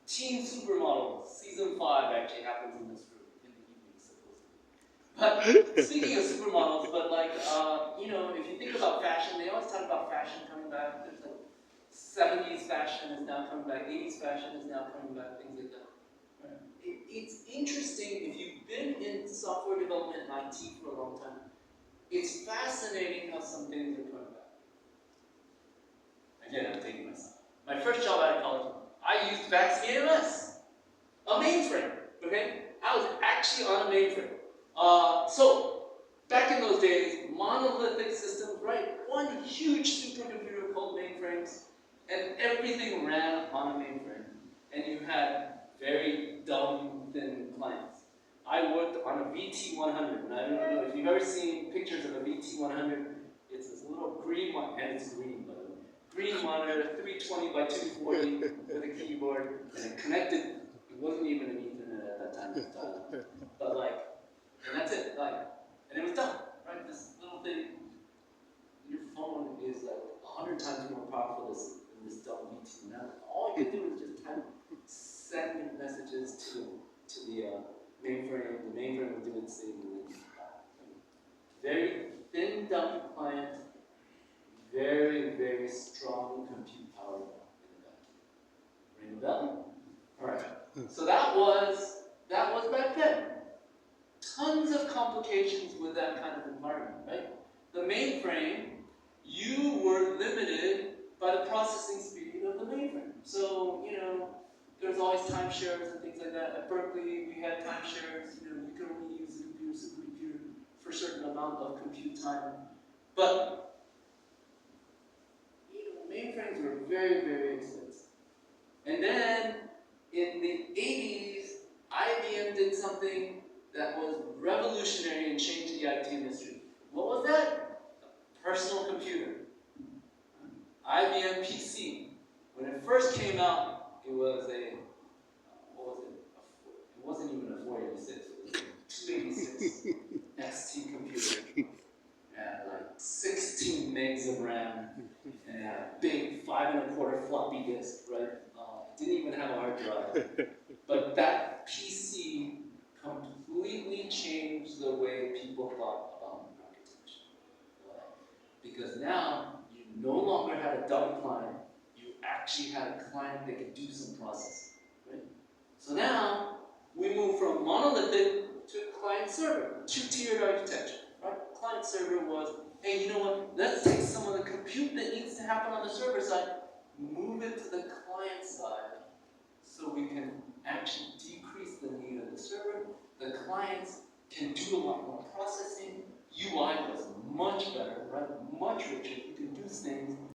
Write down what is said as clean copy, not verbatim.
Team Supermodels, season 5 actually happens in this room in the evening, supposedly. But speaking of supermodels, but like, you know, if you think about fashion, they always talk about fashion coming back. There's like 70s fashion is now coming back, 80s fashion is now coming back, things like that. Right? It's interesting, if you've been in software development and IT for a long time, it's fascinating how some things are coming back. Again, I'm taking myself. My first job out of college, I used VAX EMS, a mainframe, okay? I was actually on a mainframe. So, back in those days, monolithic systems, right? One huge supercomputer called mainframes, and everything ran on a mainframe. And you had very dumb, thin clients. I worked on a VT100, and I don't know if you've ever seen pictures of a VT100. It's this little green one, and it's green, by the way. Green monitor, 320 by 240 with a keyboard, and it connected. It wasn't even an Ethernet at that time. But like, and that's it. Like, and it was done, right? This little thing. Your phone is like 100 times more powerful than this dumb VT. Now, all you can do is just send messages to the mainframe. The mainframe will do its thing. Very thin, dumb client. Very, very strong compute power in that. Ring a bell? Alright. So that was back then. Tons of complications with that kind of environment, right? The mainframe, you were limited by the processing speed of the mainframe. So, you know, there's always timeshares and things like that. At Berkeley, we had timeshares. You know, you could only use the computer for a certain amount of compute time. But mainframes were very, very expensive. And then, in the 80s, IBM did something that was revolutionary and changed the IT industry. What was that? A personal computer. IBM PC. When it first came out, it was what was it? It wasn't even a 486, it was a 286 XT computer. Had like 16 megs of RAM, and had a big 5 1/4 floppy disk, right? It didn't even have a hard drive. But that PC completely changed the way people thought about architecture. Because now, you no longer had a dumb client, you actually had a client that could do some processing, right? So now, we move from monolithic to client-server, two-tiered architecture. Right? Client server was, hey, you know what? Let's take some of the compute that needs to happen on the server side, move it to the client side, so we can actually decrease the need of the server. The clients can do a lot more processing. UI was much better, right? Much richer. You can do things